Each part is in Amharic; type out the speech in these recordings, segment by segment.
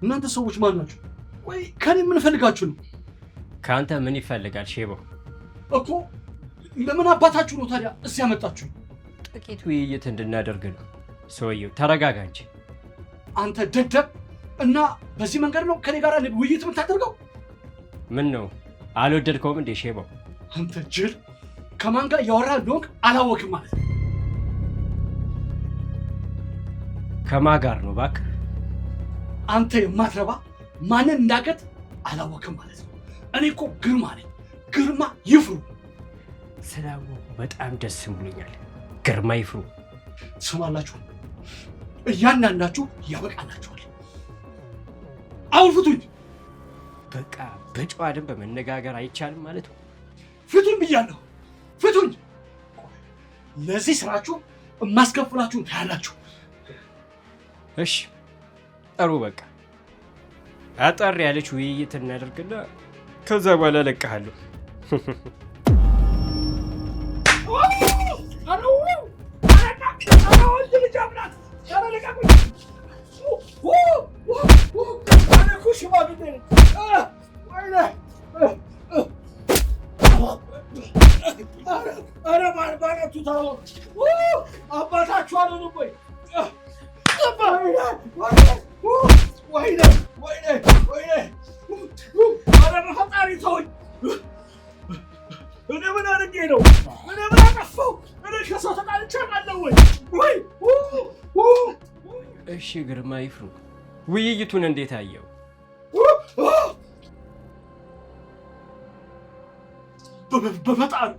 እናንተ ሰዎች ማን ናችሁ? ወይ ከኔ ምን ፈልጋችሁ ነው? ካንተ ምን ይፈልጋል ሼቦ? እኮ ለምን አባታችሁ ነው ታዲያ እዚህ ያመጣችሁ? ጥቂት ውይይት እንድናደርግ ነው። ሰውየው ተረጋጋ እንጂ። አንተ ደደብ! እና በዚህ መንገድ ነው ከኔ ጋር ውይይት የምታደርገው? ምን ነው አልወደድከውም እንዴ ሼቦ? አንተ ጅል! ከማን ጋር ያወራህ እንደሆንክ አላወቅም ማለት ነው። ከማን ጋር ነው እባክህ? አንተ የማትረባ ማንን እንዳገት አላወቅም ማለት ነው። እኔ እኮ ግርማ ነኝ። ግርማ ይፍሩ። ስላወቁ በጣም ደስ ብሎኛል። ግርማ ይፍሩ። ትሰማላችሁ? እያንዳንዳችሁ ያበቃላችኋል። አሁን ፍቱኝ። በቃ በጨዋ ደንብ መነጋገር አይቻልም ማለት ነው? ፍቱኝ ብያለሁ። ፍቱኝ። ለዚህ ስራችሁ የማስከፍላችሁን ታያላችሁ። እሺ ጥሩ። በቃ አጠር ያለች ውይይት እናደርግና ከዛ በኋላ እለቅሃለሁ። አባታችሁ አልሆኑ ወይ? ኧረ በፈጣሪ ተውኝ። እኔ ምን አድርጌ ነው? እኔ ምን አጠፋሁ? እኔ ከሰው ተጣልቼ አውቃለሁ ወይ? እሺ ግርማ ይፍሩ፣ ውይይቱን እንዴት አየው? በፈጣሪ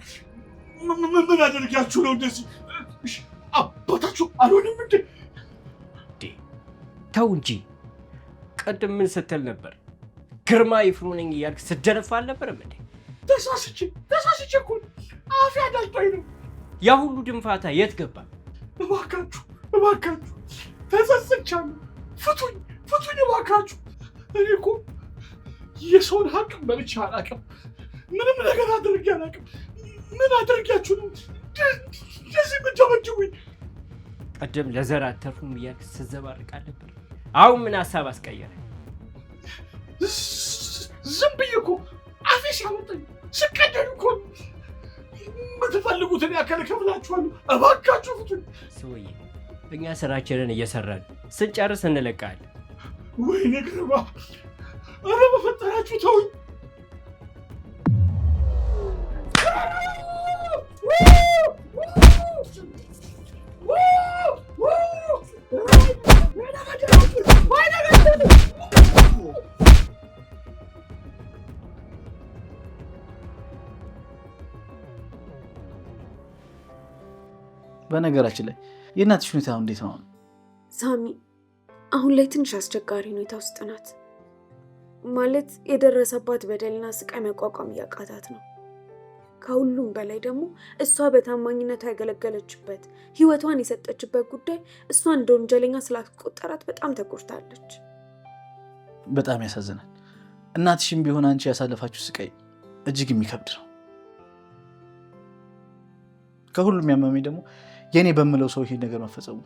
ምን አደርጋችሁ ነው እንደዚህ? አባታችሁ አልሆንም እንዴ? ተው እንጂ። ቀደም ምን ስትል ነበር? ግርማ ይፍሩ ነኝ እያልክ ስትደነፋ አልነበረም እንዴ? ተሳስቼ እኮ አፌ አዳልጦኝ ነው። ያ ሁሉ ድንፋታ የት ገባ? እባካችሁ ተጸጽቻለሁ። ፍቱኝ እባካችሁ። እኔ እኮ የሰውን ሀቅ በልቼ አላውቅም። ምንም ነገር አድርጌ አላውቅም። ምን አድርጊያችሁ ነው እንደዚህ የምትደበድቡኝ? ቀደም ለዘር አተርፉም እያልክ ስትዘባርቅ አልነበር? አሁን ምን ሀሳብ አስቀየረ? ዝም ብዬ እኮ አፌ ሲያመጣኝ ስቀደድ እኮ የምትፈልጉትን ያክል እከፍላችኋለሁ። እባካችሁ ፍቱኝ። ሰውዬ እኛ ስራችንን እየሰራን ስንጨርስ እንለቃለን። ወይኔ ግርማ! ኧረ በፈጠራችሁ ተውኝ። በነገራችን ላይ የእናትሽ ሁኔታ እንዴት ነው? ሳሚ አሁን ላይ ትንሽ አስቸጋሪ ሁኔታ ውስጥ ናት። ማለት የደረሰባት በደልና ስቃይ መቋቋም እያቃታት ነው። ከሁሉም በላይ ደግሞ እሷ በታማኝነቷ ያገለገለችበት ህይወቷን የሰጠችበት ጉዳይ እሷን እንደ ወንጀለኛ ስላስቆጠራት በጣም ተጎድታለች። በጣም ያሳዝናል። እናትሽም ቢሆን አንቺ ያሳለፋችሁ ስቃይ እጅግ የሚከብድ ነው። ከሁሉም ያመመኝ ደግሞ የኔ በምለው ሰው ይሄ ነገር መፈጸሙ።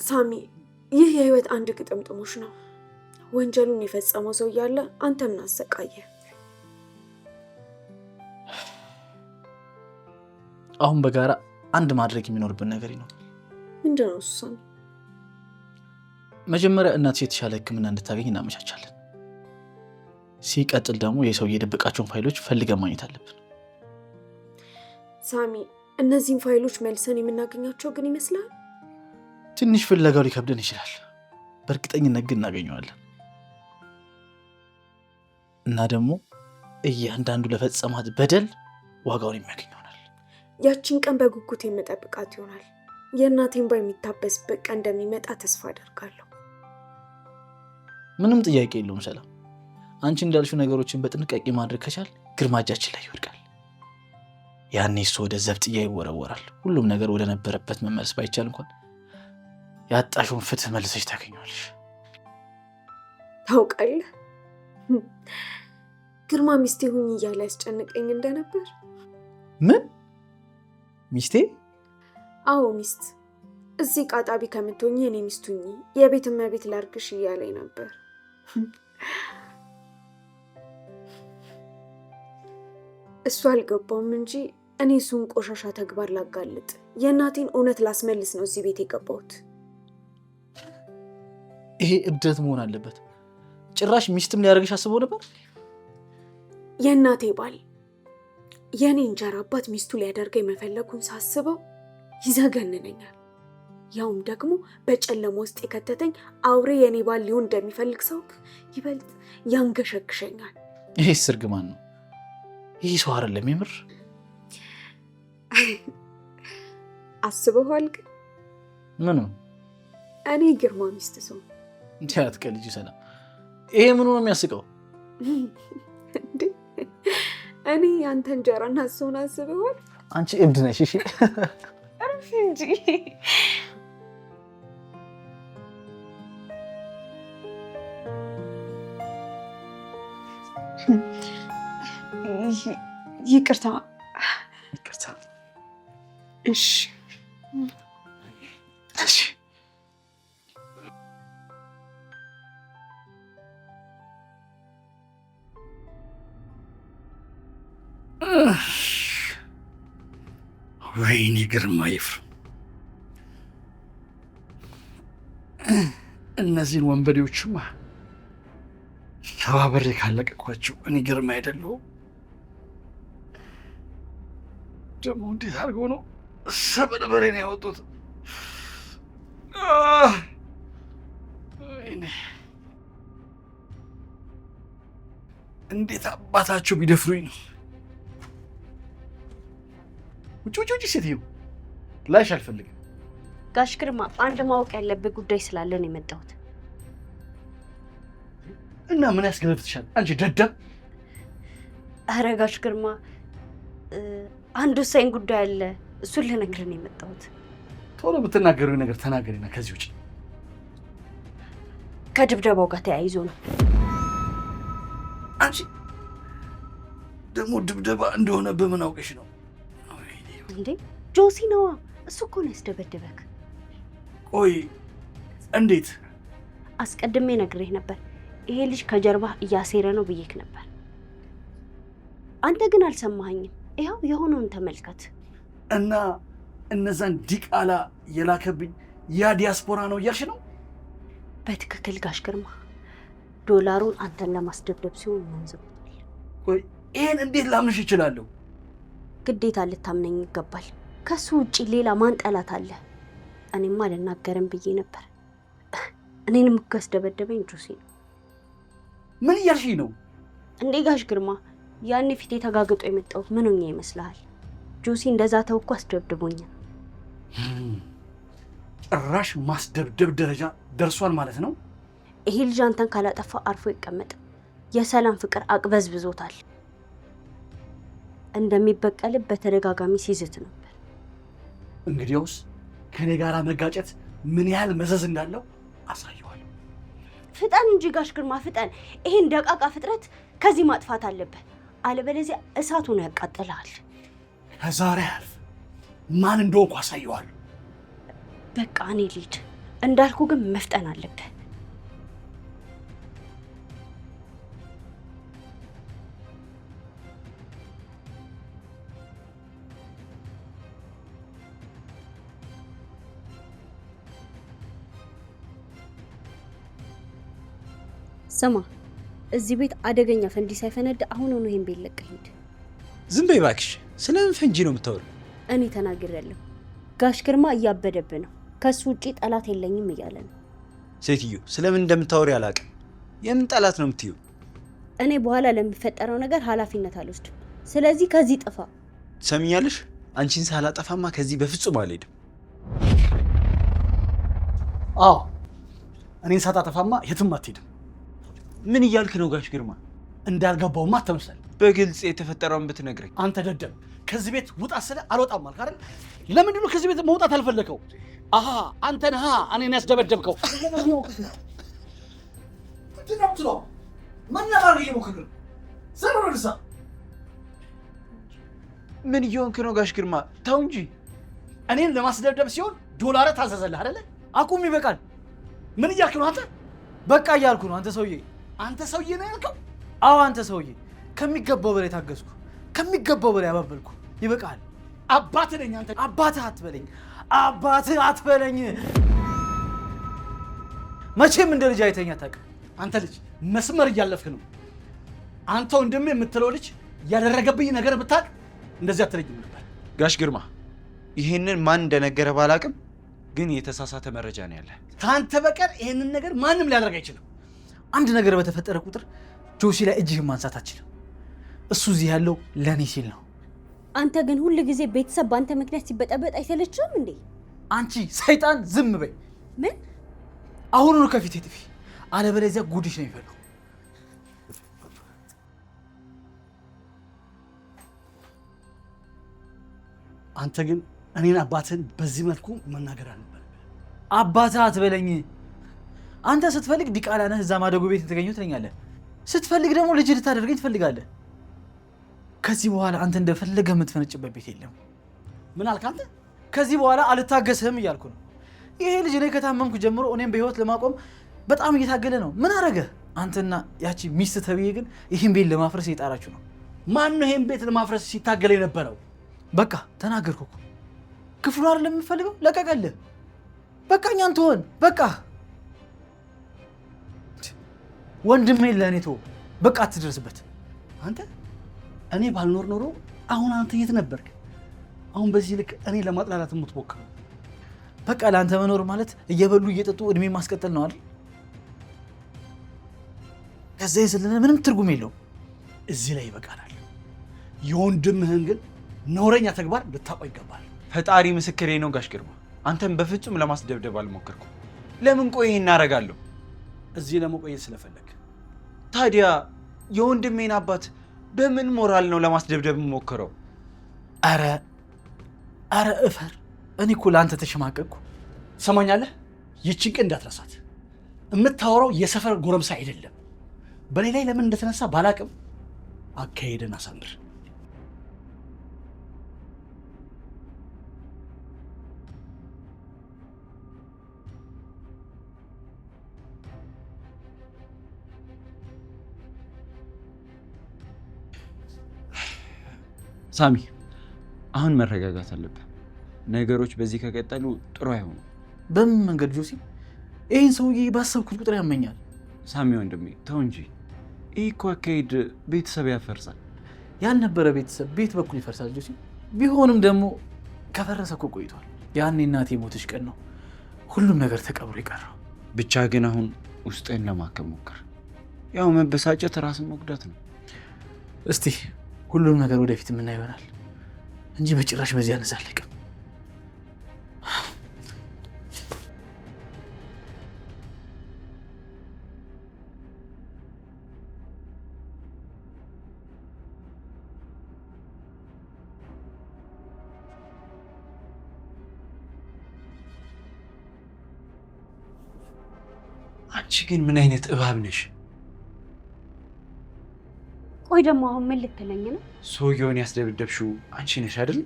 ሳሚ ይህ የህይወት አንድ ግጥምጥሞሽ ነው። ወንጀሉን የፈጸመው ሰው እያለ አንተ ምን አሰቃየ? አሁን በጋራ አንድ ማድረግ የሚኖርብን ነገር ይኖራል። ምንድነው እሱ? ሳሚ መጀመሪያ እናትሽ የተሻለ ሕክምና እንድታገኝ እናመቻቻለን። ሲቀጥል ደግሞ የሰው የደበቃቸውን ፋይሎች ፈልገን ማግኘት አለብን። ሳሚ እነዚህን ፋይሎች መልሰን የምናገኛቸው ግን ይመስላል? ትንሽ ፍለጋው ሊከብደን ይችላል። በእርግጠኝነት ግን እናገኘዋለን። እና ደግሞ እያንዳንዱ ለፈጸማት በደል ዋጋውን የሚያገኝ ይሆናል። ያቺን ቀን በጉጉት የምጠብቃት ይሆናል። የእናቴን ባ የሚታበስበት ቀን እንደሚመጣ ተስፋ አደርጋለሁ። ምንም ጥያቄ የለውም ሰላም። አንቺ እንዳልሽው ነገሮችን በጥንቃቄ ማድረግ ከቻል ግርማ እጃችን ላይ ይወድቃል። ያኔ እሱ ወደ ዘብጥያ ይወረወራል። ሁሉም ነገር ወደ ነበረበት መመለስ ባይቻል እንኳን ያጣሽውን ፍትህ መልሰሽ ታገኘዋለሽ። ታውቃለህ ግርማ ሚስቴ ሁኝ እያለ ያስጨንቀኝ እንደነበር። ምን ሚስቴ? አዎ ሚስት። እዚህ ቃጣቢ ከምትሆኝ እኔ ሚስት ሁኝ፣ የቤት እመቤት ላርግሽ እያለኝ ነበር። እሱ አልገባውም እንጂ እኔ እሱን ቆሻሻ ተግባር ላጋልጥ የእናቴን እውነት ላስመልስ ነው እዚህ ቤት የገባሁት። ይሄ እብደት መሆን አለበት። ጭራሽ ሚስትም ሊያደርግሽ አስበው ነበር? የእናቴ ባል የእኔ እንጀራ አባት ሚስቱ ሊያደርገኝ መፈለጉን ሳስበው ይዘገንነኛል። ያውም ደግሞ በጨለማ ውስጥ የከተተኝ አውሬ የኔ ባል ሊሆን እንደሚፈልግ ሰው ይበልጥ ያንገሸግሸኛል። ይሄ እርግማን ነው። ይህ ሰው አይደለም የምር። አስበዋል ግን ምኑ? እኔ ግርማ ሚስት ሰው እንዴ? አትቀልጂ ሰላም። ይሄ ምኑ ነው የሚያስቀው? እንዴ እኔ ያንተ እንጀራና እሱን አስበዋል? አንቺ እብድ ነሽ። እሺ እንጂ ይቅርታ። እሺ እሺ። ወይኔ ግርማ ይፍሩ፣ እነዚህን ወንበዴዎችማ ተባበሬ ካለቀኳቸው እኔ ግርማ አይደለሁም። ደግሞ እንዴት አድርገው ነው ሰበርበሬን ያወጡት? እንዴት አባታቸው ቢደፍሩኝ ነው? ውጭ ሴትዮ ላይሽ አልፈልግም። ጋሽ ግርማ አንድ ማወቅ ያለብህ ጉዳይ ስላለ ነው የመጣሁት። እና ምን ያስገለፍትሻል አንቺ ደደብ? ኧረ ጋሽ ግርማ አንድ ወሳኝ ጉዳይ አለ፣ እሱን ልነግርህ ነው የመጣሁት። ቶሎ ብትናገሩኝ ነገር ተናገሪና ከዚህ ውጭ። ከድብደባው ጋር ተያይዞ ነው። አንቺ ደግሞ ድብደባ እንደሆነ በምን አውቀሽ ነው? እንዴ ጆሲ ነዋ፣ እሱ እኮ ነው ያስደበደበክ። ቆይ እንዴት? አስቀድሜ ነግሬህ ነበር፣ ይሄ ልጅ ከጀርባህ እያሴረ ነው ብዬክ ነበር። አንተ ግን አልሰማኸኝም። ይኸው የሆነውን ተመልከት። እና እነዛን ዲቃላ የላከብኝ ያ ዲያስፖራ ነው እያልሽ ነው? በትክክል ጋሽ ግርማ፣ ዶላሩን አንተን ለማስደብደብ ሲሆን መንዝቦታል። ቆይ ይሄን እንዴት ላምንሽ እችላለሁ? ግዴታ ልታምነኝ ይገባል። ከሱ ውጪ ሌላ ማን ጠላት አለ? እኔማ አልናገርም ብዬ ነበር። እኔንም እኮ ያስደበደበኝ ጆሲ ነው። ምን እያልሽኝ ነው? እንዴ ጋሽ ግርማ፣ ያኔ ፊቴ ተጋግጦ የመጣሁት ምን ሆኜ ይመስልሃል? ጆሲ እንደዛ ተው እኮ አስደብድቦኛል። ጭራሽ ማስደብደብ ደረጃ ደርሷል ማለት ነው? ይሄ ልጅ አንተን ካላጠፋ አርፎ ይቀመጥ። የሰላም ፍቅር አቅበዝብዞታል። እንደሚበቀልብ በተደጋጋሚ ሲዝት ነበር። እንግዲያውስ ከኔ ጋር መጋጨት ምን ያህል መዘዝ እንዳለው አሳየዋለሁ። ፍጠን እንጂ ጋሽ ግርማ ፍጠን። ይሄን ደቃቃ ፍጥረት ከዚህ ማጥፋት አለብህ፣ አለበለዚያ እሳቱ ነው ያቃጥልሃል። ከዛሬ አልፍ ማን እንደሆንኩ አሳየዋለሁ። በቃ እኔ ልሂድ። እንዳልኩ ግን መፍጠን አለብህ። ስማ፣ እዚህ ቤት አደገኛ ፈንጂ ሳይፈነዳ አሁን ነው ይሄን ቤት ለቀህ ሂድ። ዝም በይ እባክሽ። ስለምን ፈንጂ ነው የምታወሪው? እኔ ተናግሬያለሁ። ጋሽ ግርማ እያበደብህ ነው። ከሱ ውጪ ጠላት የለኝም እያለ ነው። ሴትዮ ስለምን እንደምታወሪ አላውቅም። የምን ጠላት ነው የምትይው? እኔ በኋላ ለሚፈጠረው ነገር ኃላፊነት አልወስድም። ስለዚህ ከዚህ ጥፋ። ትሰሚኛለሽ? አንቺን ሳላጠፋማ ከዚህ በፍጹም አልሄድም። አዎ እኔን ሳታጠፋማ የትም አትሄድም። ምን እያልክ ነው ጋሽ ግርማ? እንዳልገባውማ አትምሰል። በግልጽ የተፈጠረውን ብትነግረኝ። አንተ ደደብ፣ ከዚህ ቤት ውጣ ስለ አልወጣም አልክ አይደል? ለምንድን ነው ከዚህ ቤት መውጣት አልፈለከው? አሃ አንተ ነህ እኔን ያስደበደብከው። ምንድን ነው የምትለው? መናገር እየሞከርክ ነው። ዘር ወደዛ። ምን እየሆንክ ነው ጋሽ ግርማ? ተው እንጂ። እኔን ለማስደብደብ ሲሆን ዶላር ታዘዘልህ አይደለ? አቁም፣ ይበቃል። ምን እያልክ ነው አንተ? በቃ እያልኩ ነው። አንተ ሰውዬ አንተ ሰውዬ ነው ያልከው? አዎ አንተ ሰውዬ። ከሚገባው በላይ ታገዝኩ፣ ከሚገባው በላይ አባበልኩ። ይበቃል። አባትህ ነኝ አንተ። አባትህ አትበለኝ፣ አባትህ አትበለኝ። መቼም እንደ ልጅ አይተኛ አታውቅም። አንተ ልጅ መስመር እያለፍክ ነው። አንተ ወንድሜ የምትለው ልጅ ያደረገብኝ ነገር ብታውቅ እንደዚህ አትለኝም ነበር። ጋሽ ግርማ ይሄንን ማን እንደነገረ ባላቅም ግን የተሳሳተ መረጃ ነው ያለ። ከአንተ በቀር ይሄንን ነገር ማንም ሊያደርግ አይችልም። አንድ ነገር በተፈጠረ ቁጥር ጆሲ ላይ እጅህን ማንሳት አትችልም። እሱ እዚህ ያለው ለኔ ሲል ነው። አንተ ግን ሁል ጊዜ ቤተሰብ በአንተ ምክንያት ሲበጠበጥ አይሰለችም እንዴ? አንቺ ሰይጣን ዝም በይ። ምን? አሁኑኑ ከፊቴ ጥፊ፣ አለበለዚያ ጉድሽ ነው የሚፈለው። አንተ ግን እኔን አባትህን በዚህ መልኩ መናገር አልነበረብህም። አባትህ አትበለኝ። አንተ ስትፈልግ ዲቃላ ነህ፣ እዛ ማደጎ ቤት የተገኘው ትለኛለህ። ስትፈልግ ደግሞ ልጅ ልታደርገኝ ትፈልጋለህ። ከዚህ በኋላ አንተ እንደፈለገ የምትፈነጭበት ቤት የለም። ምን አልክ አንተ? ከዚህ በኋላ አልታገስህም እያልኩ ነው። ይሄ ልጅ እኔ ከታመምኩ ጀምሮ እኔም በህይወት ለማቆም በጣም እየታገለ ነው። ምን አረገ? አንተና ያቺ ሚስት ተብዬ ግን ይህን ቤት ለማፍረስ እየጣራችሁ ነው። ማን ነው ይህን ቤት ለማፍረስ ሲታገል የነበረው? በቃ ተናገርኩ እኮ። ክፍሉ አይደለም የምፈልገው፣ ለቀቀልህ። በቃ እኛን ትሆን። በቃ ወንድሜ ለእኔ ተወው። በቃ አትደርስበት። አንተ እኔ ባልኖር ኖሮ አሁን አንተ የት ነበርክ? አሁን በዚህ ልክ እኔ ለማጥላላት የምትሞክረው? በቃ ለአንተ መኖር ማለት እየበሉ እየጠጡ እድሜ ማስቀጠል ነው አይደል? ከዛ የዘለለ ምንም ትርጉም የለውም። እዚህ ላይ ይበቃናል። የወንድምህን ግን ነውረኛ ተግባር ልታውቀው ይገባል። ፈጣሪ ምስክሬ ነው ጋሽ ግርማ፣ አንተም በፍጹም ለማስደብደብ አልሞከርኩም። ለምን ቆይ ይሄን እናደርጋለሁ? እዚህ ለመቆየት ስለፈለግ። ታዲያ የወንድሜን አባት በምን ሞራል ነው ለማስደብደብ የምሞክረው? አረ እፈር። እኔ እኮ ለአንተ ተሸማቀቅኩ። ሰማኛለህ? ይቺን ቀን እንዳትረሳት። የምታወራው የሰፈር ጎረምሳ አይደለም። በኔ ላይ ለምን እንደተነሳ ባላቅም አካሄድን አሳምር። ሳሚ አሁን መረጋጋት አለብህ። ነገሮች በዚህ ከቀጠሉ ጥሩ አይሆኑም። በምን መንገድ ጆሲ? ይህን ሰውዬ ባሰብኩት ቁጥር ያመኛል። ሳሚ ወንድሜ ተው እንጂ። ይህ እኮ አካሄድ ቤተሰብ ያፈርሳል። ያልነበረ ቤተሰብ ቤት በኩል ይፈርሳል ጆሲ። ቢሆንም ደግሞ ከፈረሰ እኮ ቆይቷል። ያኔ እናቴ ሞተች ቀን ነው ሁሉም ነገር ተቀብሮ የቀረው። ብቻ ግን አሁን ውስጤን ለማከም ሞክር። ያው መበሳጨት ራስን መጉዳት ነው። እስቲ ሁሉም ነገር ወደፊት የምና ይሆናል እንጂ በጭራሽ በዚህ አንዛለቅም። አንቺ ግን ምን አይነት እባብ ነሽ? ቆይ ደግሞ አሁን ምን ልትለኝ ነው? ሰውየውን ያስደብደብሽው አንቺ ነሽ አይደል?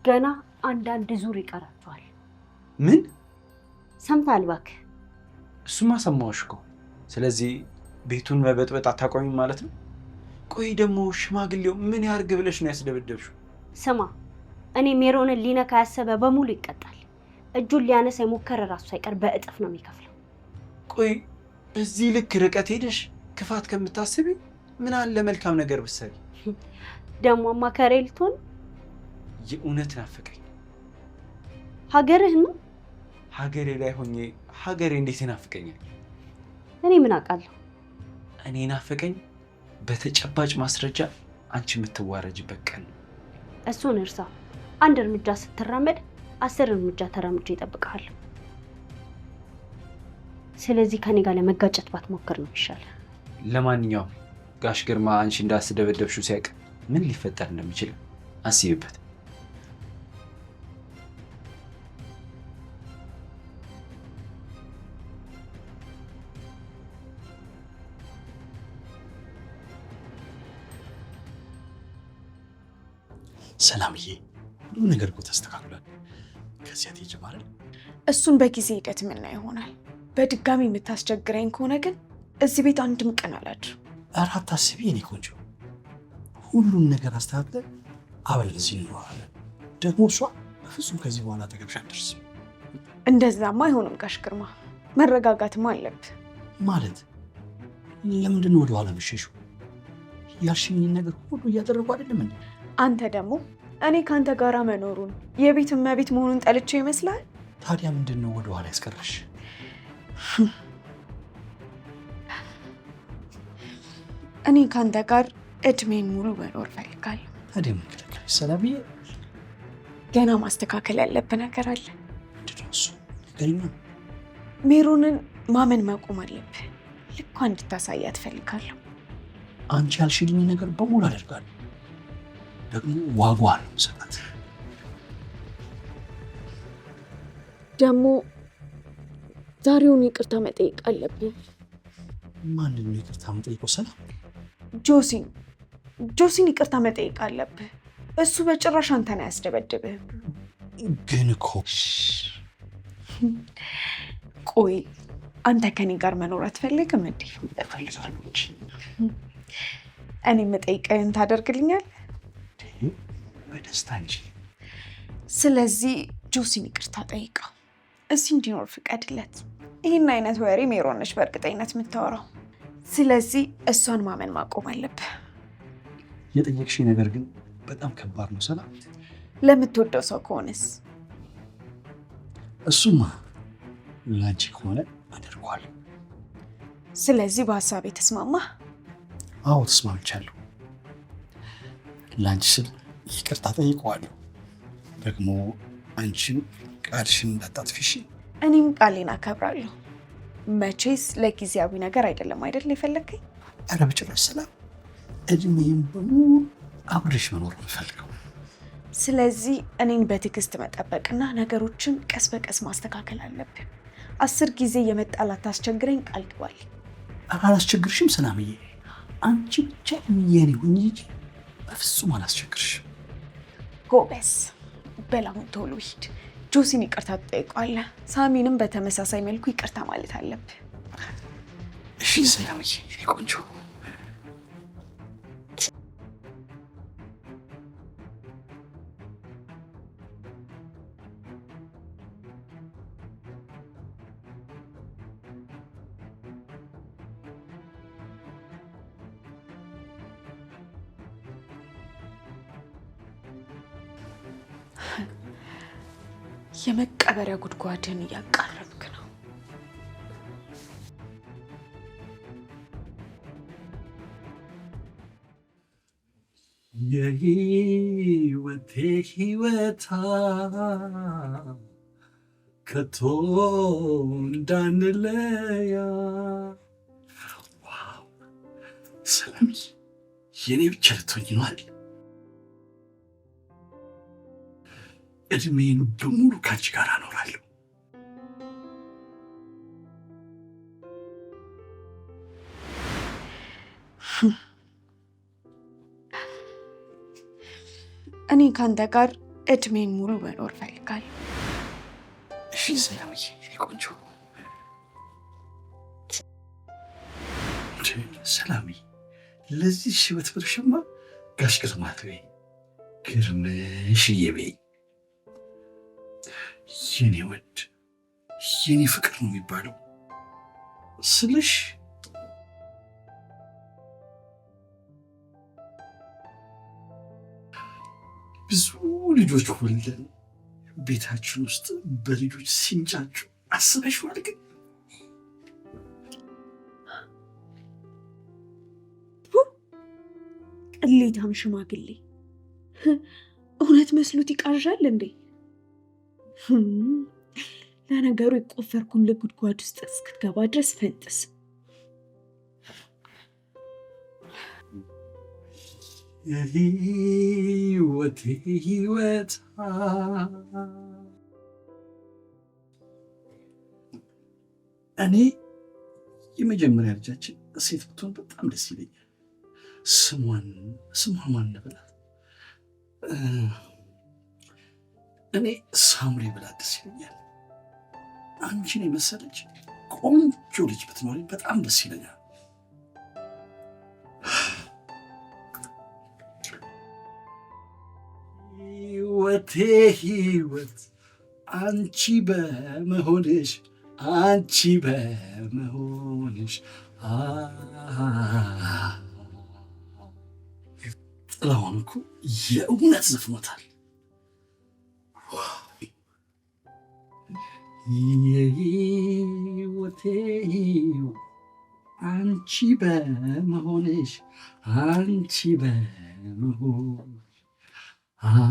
ገና አንዳንድ ዙር ይቀራቸዋል። ምን ሰምተሃል? እባክህ እሱማ ሰማሁሽ እኮ። ስለዚህ ቤቱን መበጥበጥ አታቆሚም ማለት ነው? ቆይ ደግሞ ሽማግሌው ምን ያርግ ብለሽ ነው ያስደብደብሽው? ስማ፣ እኔ ሜሮንን ሊነካ ያሰበ በሙሉ ይቀጣል። እጁን ሊያነሳ የሞከረ ራሱ ሳይቀር በእጥፍ ነው የሚከፍለው። ቆይ በዚህ ልክ ርቀት ሄደሽ ክፋት ከምታስቢ ምን አለ መልካም ነገር ብትሰሪ? ደግሞ አማካሪ ልትሆን? የእውነት ናፈቀኝ። ሀገርህ ነው? ሀገሬ ላይ ሆኜ ሀገሬ እንዴት ናፍቀኛል? እኔ ምን አውቃለሁ? እኔ ናፈቀኝ በተጨባጭ ማስረጃ አንቺ የምትዋረጅበት ቀን ነው። እሱን እርሳ። አንድ እርምጃ ስትራመድ 10 እርምጃ ተራምጄ እጠብቅሃለሁ። ስለዚህ ከኔ ጋር ለመጋጨት ባትሞክር ነው ይሻላል። ለማንኛውም ጋሽ ግርማ አንቺ እንዳስደበደብሽው ሲያውቅ ምን ሊፈጠር እንደሚችል አስቢበት። ሰላምዬ፣ ሁሉ ነገር እኮ ተስተካክሏል። ከዚያ ትጀምራለህ። እሱን በጊዜ ሂደት ምና ይሆናል። በድጋሚ የምታስቸግረኝ ከሆነ ግን እዚህ ቤት አንድም ቀን አላድርም። ኧረ አታስቢ የኔ ቆንጆ፣ ሁሉም ነገር አስተካክለን አብረን እዚህ እንኖራለን። ደግሞ እሷ በፍጹም ከዚህ በኋላ አጠገብሽ አትደርስም። እንደዛማ አይሆንም ጋሽ ግርማ፣ መረጋጋትም አለብህ። ማለት ለምንድን ነው ወደኋላ የምትሸሺው? ያልሽኝን ነገር ሁሉ እያደረጉ አይደለም እንዴ? አንተ ደግሞ እኔ ከአንተ ጋር መኖሩን የቤት እመቤት መሆኑን ጠልቼው ይመስላል? ታዲያ ምንድን ነው ወደኋላ ያስቀረሽ? እኔ ከአንተ ጋር እድሜን ሙሉ መኖር ፈልጋለሁ። ታዲያ ምን ከለከለሽ ሰላምዬ? ገና ማስተካከል ያለብህ ነገር አለ። ምንድን ነው እሱ? ንገሪኝ። ሜሮንን ማመን ማቆም አለብህ። ልኳ እንድታሳያት ፈልጋለሁ። አንቺ ያልሽልኝ ነገር በሙሉ አደርጋለሁ። ደግሞ ዋጋዋን ነው የምሰጣት። ደግሞ ዛሬውን ይቅርታ መጠየቅ አለብኝ። ማንን ነው ይቅርታ የምጠይቀው? ሰላም፣ ጆሲን ይቅርታ መጠየቅ አለብህ። እሱ በጭራሽ አንተን አያስደበድብህም። ግን እኮ ቆይ አንተ ከኔ ጋር መኖር አትፈልግም እንዴ? እፈልጋለሁ እንጂ። እኔ የምጠይቀህን ታደርግልኛል? በደስታ እንጂ። ስለዚህ ጆሲን ይቅርታ ጠይቀው፣ እዚህ እንዲኖር ፍቀድለት። ይህን አይነት ወሬ ሜሮን ነች በእርግጠኝነት የምታወራው። ስለዚህ እሷን ማመን ማቆም አለብህ። የጠየቅሽኝ ነገር ግን በጣም ከባድ ነው ሰላም። ለምትወደው ሰው ከሆነስ? እሱማ ላንቺ ከሆነ አደርገዋለሁ። ስለዚህ በሀሳቤ ተስማማ? አዎ ተስማምቻለሁ። ላንቺ ስል ይቅርታ ጠይቀዋለሁ። ደግሞ አንቺን ቃልሽን እንዳታጥፊሽ። እኔም ቃሌን አከብራለሁ። መቼስ ለጊዜያዊ ነገር አይደለም አይደል የፈለግከኝ? ኧረ በጭራሽ ሰላም፣ እድሜም በሙሉ አብሬሽ መኖር የምፈልገው። ስለዚህ እኔን በትዕግስት መጠበቅና ነገሮችን ቀስ በቀስ ማስተካከል አለብን። 10 ጊዜ የመጣላት ታስቸግረኝ ቃል ግባል። አላስቸግርሽም ሰላምዬ፣ አንቺ ብቻ የኔ ሁኚ እንጂ በፍጹም አላስቸግርሽም። ጎበስ፣ በላሁን ቶሎ ሂድ። ጆሲን ይቅርታ ትጠይቀዋለህ። ሳሚንም በተመሳሳይ መልኩ ይቅርታ ማለት አለብህ። እሺ ሰላምዬ የኔ ቆንጆ። የመቀበሪያ ጉድጓድን እያቃረብክ ነው። የህይወቴ ህይወታ ከቶ እንዳንለያ። ዋው ሰላም፣ የኔ ብቻ ልትሆኝ ነው አይደል? እድሜን በሙሉ ካንቺ ጋር አኖራለሁ። እኔ ከአንተ ጋር እድሜን ሙሉ መኖር ፈልጋለሁ። እሺ ሰላምዬ የኔ ቆንጆ። ሰላምዬ፣ ለዚህ ሽበት ብርሽማ ጋሽ ግርማት በይ፣ ግርምሽዬ በይ። የኔ ወድ የኔ ፍቅር ነው የሚባለው ስልሽ ብዙ ልጆች ወልደን ቤታችን ውስጥ በልጆች ሲንጫጩ አስበሽዋል? ግን ቅሌታም ሽማግሌ እውነት መስሎት ይቃዣል እንዴ? ለነገሩ የቆፈርኩልህ ጉድጓድ ውስጥ እስክትገባ ድረስ ፈንጥስ። የህይወቴ ህይወት እኔ የመጀመሪያ ልጃችን ሴት ብትሆን በጣም ደስ ይለኛል። ስሟን ማን ብላት? እኔ ሳምሪ ብላት ደስ ይለኛል። አንቺን የመሰለች ቆንጆ ልጅ ብትኖሪ በጣም ደስ ይለኛል። ሕይወቴ ሕይወት አንቺ በመሆንሽ አንቺ በመሆንሽ ጥላሁን እኮ የእውነት ዘፍኖታል። የሕይወቴ ሕይወት አንቺ በመሆንሽ አንቺ በመሆንሽ ዋው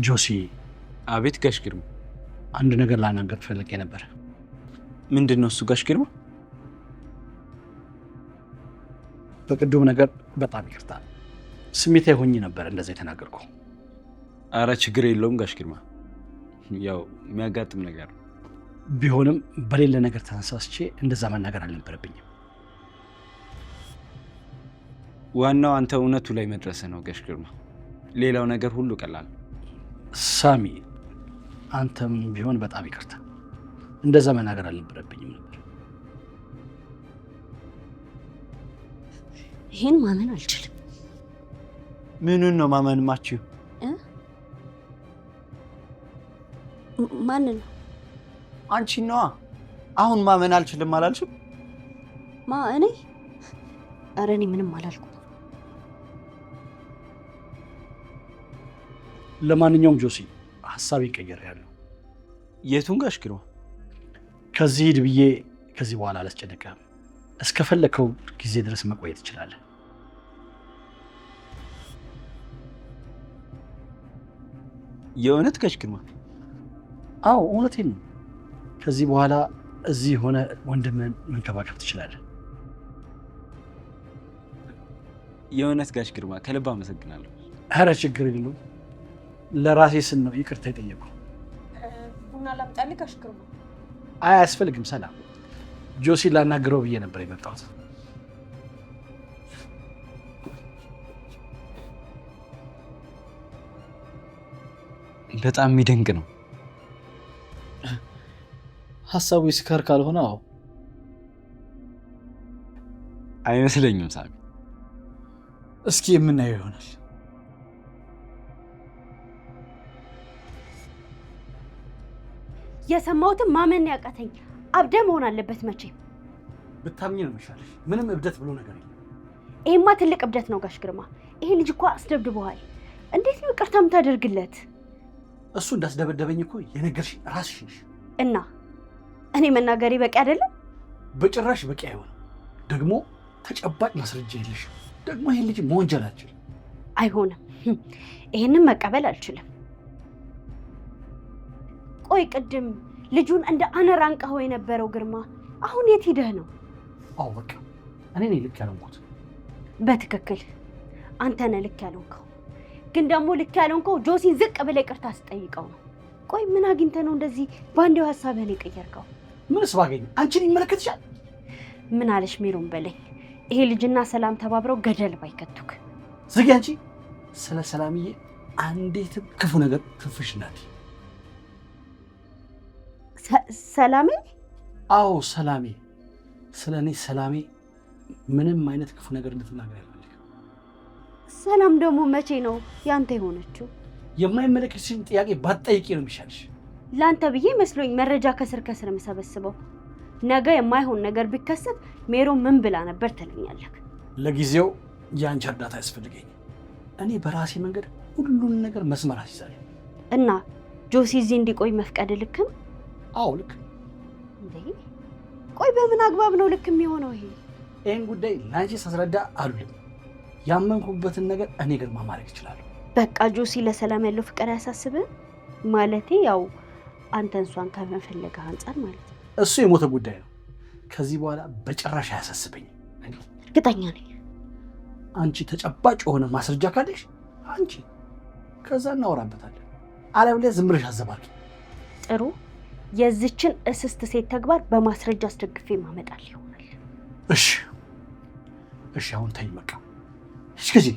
ጆሲ። አቤት ጋሽ ግርማ። አንድ ነገር ላናገር ፈልጌ ነበር። ምንድን ነው እሱ ጋሽ ግርማ? በቅዱም ነገር በጣም ይቅርታ፣ ስሜታዊ ሆኜ ነበር እንደዛ የተናገርኩ። አረ ችግር የለውም ጋሽ ግርማ፣ ያው የሚያጋጥም ነገር ነው። ቢሆንም በሌለ ነገር ተነሳስቼ እንደዛ መናገር አልነበረብኝም። ዋናው አንተ እውነቱ ላይ መድረስ ነው ጋሽ ግርማ። ሌላው ነገር ሁሉ ቀላል። ሳሚ፣ አንተም ቢሆን በጣም ይቅርታ፣ እንደዛ መናገር አልነበረብኝም ነበር። ይሄን ማመን አልችልም። ምኑን ነው ማመን ማችሁ? ማንን ነው? አንቺ ነዋ። አሁን ማመን አልችልም አላልሽም? እኔ? ኧረ እኔ ምንም አላልኩም። ለማንኛውም ጆሲ፣ ሀሳብ ይቀየር ያለው የቱን ጋሽ ግርማ? ከዚህ ሂድ ብዬ ከዚህ በኋላ አላስጨነቅህም። እስከፈለከው ጊዜ ድረስ መቆየት ትችላለህ። የእውነት ጋሽ ግርማ? አዎ እውነቴን ነው። ከዚህ በኋላ እዚህ ሆነ ወንድምህን መንከባከብ ትችላለህ። የእውነት ጋሽ ግርማ ከልብ አመሰግናለሁ። ኧረ ችግር የለውም። ለራሴ ስል ነው ይቅርታ የጠየቁ። ቡና ላምጣልህ ጋሽ ግርማ? አይ አያስፈልግም፣ ሰላም። ጆሲ ላናግረው ብዬ ነበር የመጣሁት። በጣም የሚደንቅ ነው። ሀሳቡ ይስካር ካልሆነ አዎ አይመስለኝም ሳሚ። እስኪ የምናየው ይሆናል። የሰማሁትን ማመን ያቃተኝ። አብደ መሆን አለበት መቼም። ብታምኝ ነው የሚሻለሽ። ምንም እብደት ብሎ ነገር የለም። ይሄማ ትልቅ እብደት ነው ጋሽ ግርማ። ይሄ ልጅ እኮ አስደብድበዋል። እንዴት ነው ይቅርታ የምታደርግለት? እሱ እንዳስደበደበኝ እኮ የነገርሽ ራስሽ ነሽ። እና እኔ መናገሬ በቂ አይደለም? በጭራሽ በቂ አይሆንም። ደግሞ ተጨባጭ ማስረጃ የለሽ። ደግሞ ይሄን ልጅ መወንጀላችን አይሆንም። ይሄንን መቀበል አልችልም። ቆይ ቅድም ልጁን እንደ አነር አንቀኸው የነበረው ግርማ አሁን የት ሄደህ ነው? አዎ በቃ እኔ ነኝ ልክ ያልሆንኩት። በትክክል አንተ ነህ ልክ ያልሆንከው። ግን ደግሞ ልክ ያልሆንከው ጆሲን ዝቅ ብለህ ይቅርታ ስጠይቀው ነው። ቆይ ምን አግኝተህ ነው እንደዚህ በአንዴው ሀሳብህን የቀየርከው? ምንስ ባገኝ አንቺን ይመለከትሻል? ምን አለሽ ሜሮን በለኝ። ይሄ ልጅና ሰላም ተባብረው ገደል ባይከቱክ። ዝጊ አንቺ። ስለ ሰላምዬ አንዴትም ክፉ ነገር ትንፍሽ ናት። ሰላሜ? አዎ ሰላሜ። ስለ እኔ ሰላሜ ምንም አይነት ክፉ ነገር እንድትናገር አልፈልግም። ሰላም ደግሞ መቼ ነው ያንተ የሆነችው? የማይመለከትሽን ጥያቄ ባትጠይቂ ነው የሚሻልሽ። ለአንተ ብዬ መስሎኝ መረጃ ከስር ከስር የምሰበስበው። ነገ የማይሆን ነገር ቢከሰት ሜሮን ምን ብላ ነበር ትለኛለህ? ለጊዜው የአንቺ እርዳታ ያስፈልገኝ። እኔ በራሴ መንገድ ሁሉን ነገር መስመር አስይዛለሁ። እና ጆሲ እዚህ እንዲቆይ መፍቀድ ልክ ነው? አዎ ልክ። እንዴ ቆይ በምን አግባብ ነው ልክ የሚሆነው? ይህን ጉዳይ ለአንቺ ሳስረዳ አሉልም። ያመንኩበትን ነገር እኔ ግን ማድረግ እችላለሁ። በቃ ጆሲ ለሰላም ያለው ፍቅር አያሳስብህም? ማለቴ ያው አንተ እሷን ከመፈለግህ አንጻር ማለት ነው። እሱ የሞተ ጉዳይ ነው። ከዚህ በኋላ በጭራሽ አያሳስበኝም። እርግጠኛ ነኝ። አንቺ ተጨባጭ የሆነ ማስረጃ ካለሽ አንቺ፣ ከዛ እናወራበታለን። አለበለዚያ ዝም ብለሽ አዘባቂ። ጥሩ፣ የዚችን እስስት ሴት ተግባር በማስረጃ አስደግፌ ማመጣል ይሆናል። እሺ እሺ አሁን ተይኝ በቃ። እስከዚህ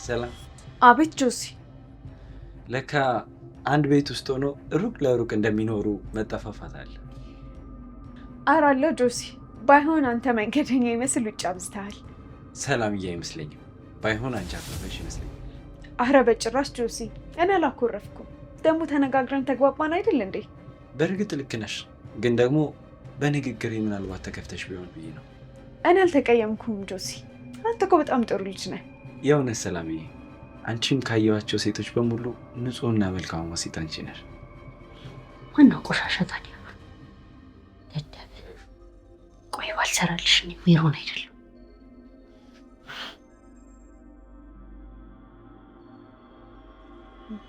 ሰላም። አቤት ጆሲ። ለካ አንድ ቤት ውስጥ ሆኖ ሩቅ ለሩቅ እንደሚኖሩ መጠፋፋት አለ። ኧረ አለው ጆሲ። ባይሆን አንተ መንገደኛ ይመስል ውጭ አብዝተሃል። ሰላምዬ አይመስለኝም። ባይሆን አንቺ አትረፈሽ ይመስለኛል። አረ በጭራሽ ጆሲ፣ እኔ አላኮረፍኩም። ደግሞ ተነጋግረን ተግባባን አይደል እንዴ? በእርግጥ ልክ ነሽ፣ ግን ደግሞ በንግግሬ ምናልባት ተከፍተሽ ቢሆን ብዬ ነው። እኔ አልተቀየምኩም ጆሲ። አንተ እኮ በጣም ጥሩ ልጅ ነህ። የእውነት ሰላምዬ፣ አንቺን ካየኋቸው ሴቶች በሙሉ ንጹሕና መልካም ሴት አንቺ ነሽ። ዋናው ቆሻሻ ታዲያ ደደብ። ቆይ ባልሰራልሽ እኔ ሜሮን አይደለም።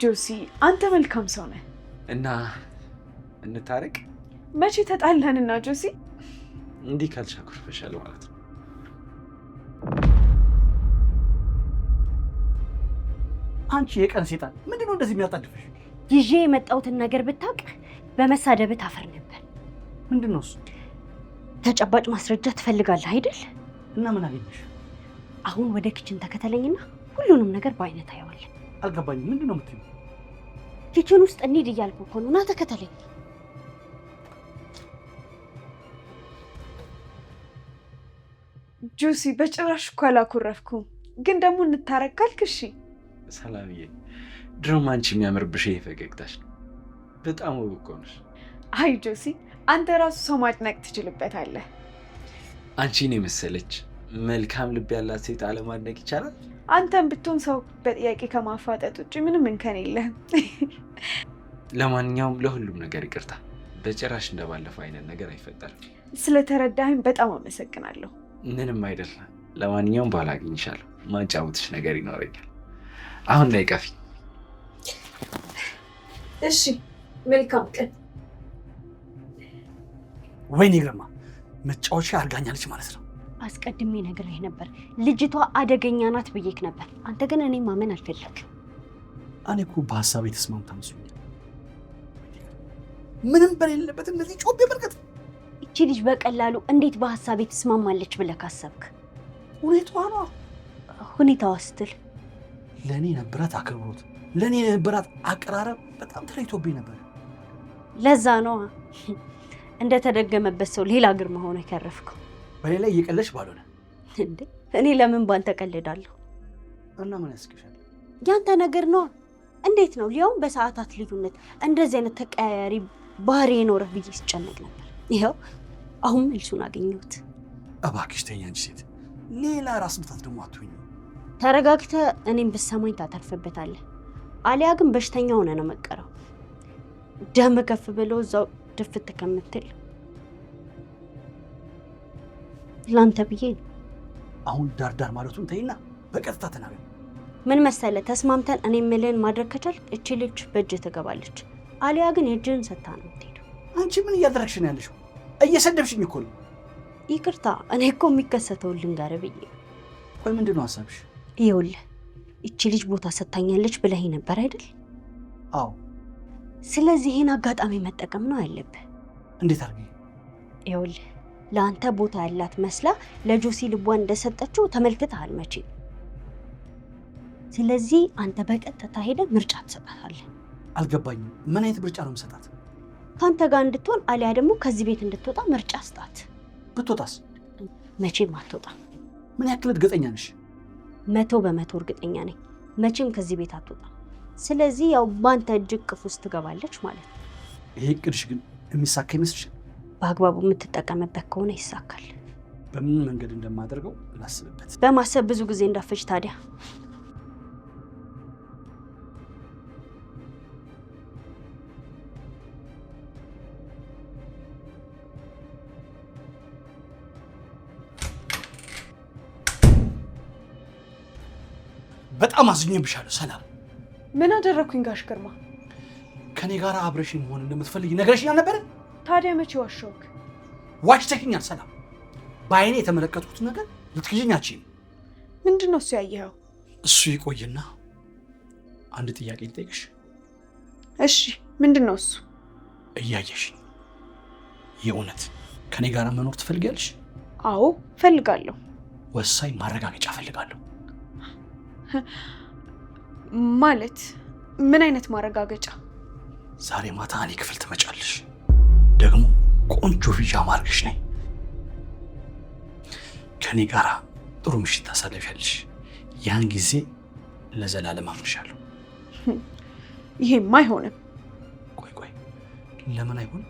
ጆሲ አንተ መልካም ሰው ነህ። እና እንታረቅ? መቼ ተጣላንና ጆሲ? እንዲህ ካልሽ አኩርፈሻል ማለት ነው። አንቺ የቀን ሴጣን ምንድነው እንደዚህ የሚያጣድፍሽ? ይዤ የመጣሁትን ነገር ብታውቅ በመሳደብ ታፈር ነበር። ምንድነው እሱ? ተጨባጭ ማስረጃ ትፈልጋለህ አይደል? እና ምን አገኘሽ? አሁን ወደ ኪችን ተከተለኝና ሁሉንም ነገር በአይነት አየዋለን። አልገባኝም። ምንድነው የምትይው? ኪችን ውስጥ እንሂድ እያልኩ እኮ ነው። ና ተከተለኝ። ጆሲ በጭራሽ እኮ አላኮረፍኩም፣ ግን ደግሞ እንታረቅ ካልክ እሺ። ሰላምዬ፣ ድሮም አንቺ የሚያምርብሽ ይሄ ፈገግታሽ ነው። በጣም ውብ እኮ ነሽ። አይ ጆሲ፣ አንተ ራሱ ሰው ማድነቅ ትችልበታለህ። አንቺን የመሰለች መልካም ልብ ያላት ሴት አለማድነቅ ይቻላል? አንተም ብትሆን ሰው በጥያቄ ከማፋጠጥ ውጭ ምንም እንከን የለህም። ለማንኛውም ለሁሉም ነገር ይቅርታ። በጭራሽ እንደባለፈው አይነት ነገር አይፈጠርም። ስለተረዳህም በጣም አመሰግናለሁ። ምንም አይደለም። ለማንኛውም በኋላ አግኝሻለሁ። ማጫወትሽ ነገር ይኖረኛል። አሁን ላይ ቀፊ። እሺ፣ መልካም ቀን። ወይኔ ግርማ፣ መጫወቻ አድርጋኛለች ማለት ነው። አስቀድሜ ነግሬህ ነበር፣ ልጅቷ አደገኛ ናት ብዬክ ነበር። አንተ ግን እኔ ማመን አልፈለግም። እኔ እኮ በሀሳብ የተስማምታ መስሎኛል። ምንም በሌለበት እንደዚህ ጮቤ በርከት። እቺ ልጅ በቀላሉ እንዴት በሀሳቤ ትስማማለች ብለህ ካሰብክ? ሁኔታዋ ነው። ሁኔታዋ ስትል ለእኔ የነበራት አክብሮት፣ ለእኔ የነበራት አቀራረብ በጣም ተለይቶብኝ ነበር። ለዛ ነው እንደተደገመበት ሰው ሌላ ግርማ ሆኖ የከረፍከው። በእኔ ላይ እየቀለድሽ ባልሆነ እንዴ? እኔ ለምን ባንተ ቀልዳለሁ? እና ምን ያስቅሻል? ያንተ ነገር ነው። እንዴት ነው ሊያውም በሰዓታት ልዩነት እንደዚህ አይነት ተቀያያሪ ባህሪ የኖረህ ብዬ ስጨነቅ ነበር። ይኸው አሁን መልሱን አገኘሁት። እባክሽ ተይኝ አንቺ ሴት፣ ሌላ ራስ ምታት ደግሞ አትሁኝ። ተረጋግተህ እኔም ብትሰማኝ ታተርፍበታለህ። አሊያ ግን በሽተኛ ሆነ ነው መቀረው። ደም ከፍ ብሎ እዛው ድፍት ከምትል ላንተ ብዬ ነው። አሁን ዳርዳር ማለቱን ተይና በቀጥታ ተናገር። ምን መሰለህ፣ ተስማምተን እኔ የምልህን ማድረግ ከቻልክ እቺ ልጅ በእጅ ትገባለች። አሊያ ግን የእጅህን ሰታ ነው የምትሄደው። አንቺ ምን እያደረግሽ ነው ያለሽው? እየሰደብሽኝ እኮ ነው። ይቅርታ፣ እኔ እኮ የሚከሰተውን ልንገርህ ብዬ። ቆይ ምንድን ነው ሀሳብሽ? ይኸውልህ እቺ ልጅ ቦታ ሰታኛለች ብለኸኝ ነበር አይደል? አዎ። ስለዚህ ይህን አጋጣሚ መጠቀም ነው ያለብህ። እንዴት አድርጌ? ይኸውልህ ለአንተ ቦታ ያላት መስላ ለጆሲ ልቧን እንደሰጠችው ተመልክተሃል መቼም። ስለዚህ አንተ በቀጥታ ሄደህ ምርጫ ትሰጣታለህ። አልገባኝም። ምን አይነት ምርጫ ነው የምሰጣት? ከአንተ ጋር እንድትሆን አሊያ ደግሞ ከዚህ ቤት እንድትወጣ ምርጫ ስጣት። ብትወጣስ? መቼም አትወጣም። ምን ያክል እርግጠኛ ነሽ? 100% እርግጠኛ ነኝ። መቼም ከዚህ ቤት አትወጣም። ስለዚህ ያው በአንተ እጅ እቅፍ ውስጥ ትገባለች ማለት ነው። ይሄ እቅድሽ ግን የሚሳካ ይመስልሻል? በአግባቡ የምትጠቀምበት ከሆነ ይሳካል። በምን መንገድ እንደማደርገው ላስብበት። በማሰብ ብዙ ጊዜ እንዳፈጅ ታዲያ። በጣም አዝኜብሻለሁ ሰላም። ምን አደረኩኝ ጋሽ ግርማ? ከኔ ጋር አብረሽኝ መሆን እንደምትፈልጊ ነገርሽኝ አልነበረ? ታዲያ መቼ ዋሸሁክ? ዋሽተሽኛል ሰላም። በአይኔ የተመለከትኩት ነገር ልትክጂኝ አትችይም። ምንድን ነው እሱ ያየኸው? እሱ ይቆይና አንድ ጥያቄ ልጠይቅሽ። እሺ ምንድን ነው እሱ? እያየሽ የእውነት ከኔ ጋር መኖር ትፈልጊያለሽ? አዎ ፈልጋለሁ። ወሳኝ ማረጋገጫ ፈልጋለሁ። ማለት ምን አይነት ማረጋገጫ? ዛሬ ማታ እኔ ክፍል ትመጫለሽ። ደግሞ ቆንጆ ፒጃማ አድርገሽ ነይ። ከኔ ጋር ጥሩ ምሽት ታሳልፊያለሽ። ያን ጊዜ ለዘላለም አምንሻለሁ። ይሄማ አይሆንም። ቆይ ለምን አይሆንም?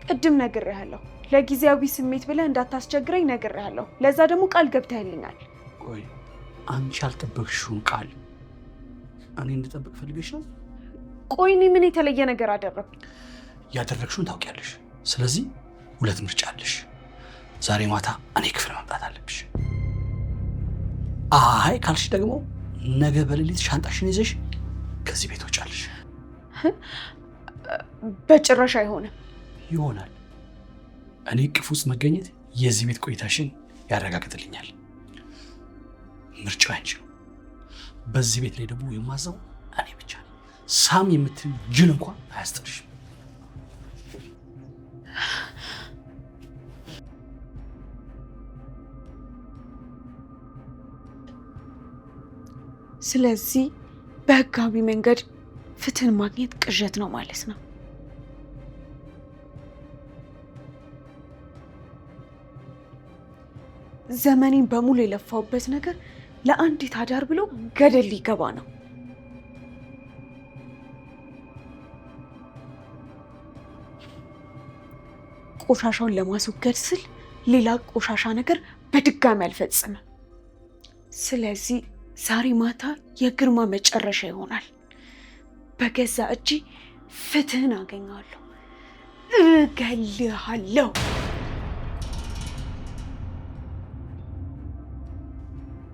ቅድም ነግሬሃለሁ። ለጊዜያዊ ስሜት ብለህ እንዳታስቸግረኝ ነግሬሃለሁ። ለዛ ደግሞ ቃል ገብተህልኛል። ቆይ አንቺ ያልጠበቅሽውን ቃል እኔ እንድጠብቅ ፈልገሽ ነው? ቆይ እኔ ምን የተለየ ነገር አደረኩ? ያደረግሽውን ታውቂያለሽ። ስለዚህ ሁለት ምርጫ አለሽ። ዛሬ ማታ እኔ ክፍል መምጣት አለብሽ። አይ ካልሽ ደግሞ ነገ በሌሊት ሻንጣሽን ይዘሽ ከዚህ ቤት ወጫለሽ። በጭራሽ አይሆንም። ይሆናል። እኔ እቅፍ ውስጥ መገኘት የዚህ ቤት ቆይታሽን ያረጋግጥልኛል። ምርጫው አንቺ ነው። በዚህ ቤት ላይ ደግሞ የማዘው እኔ ብቻ ነኝ። ሳም የምትል ጅል እንኳን አያስጥልሽም። ስለዚህ በህጋዊ መንገድ ፍትህን ማግኘት ቅዠት ነው ማለት ነው። ዘመኔን በሙሉ የለፋውበት ነገር ለአንዲት አዳር ብሎ ገደል ሊገባ ነው። ቆሻሻውን ለማስወገድ ስል ሌላ ቆሻሻ ነገር በድጋሚ አልፈጽምም። ስለዚህ ዛሬ ማታ የግርማ መጨረሻ ይሆናል። በገዛ እጄ ፍትህን አገኛለሁ። እገልሃለሁ።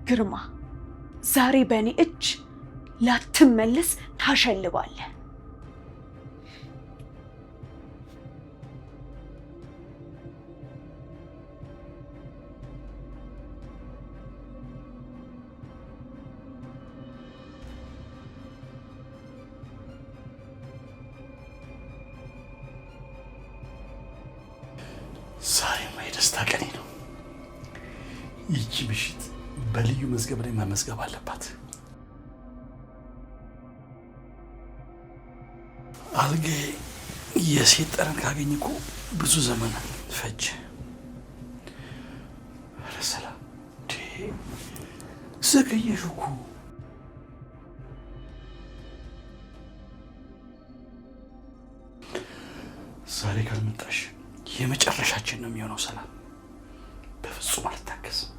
ግርማ፣ ዛሬ በእኔ እጅ ላትመለስ ታሸልባለህ። ዛሬማ የደስታ ቀኔ ነው። ይቺ ምሽት በልዩ መዝገብ ላይ መመዝገብ አለባት። አልጋዬ የሴት ጠረን ካገኘ እኮ ብዙ ዘመን ፈጅ። ሰላም ዘገየሽ እኮ። ዛሬ ካልመጣሽ የመጨረሻችን ነው የሚሆነው። ሰላም በፍጹም አልታገስም።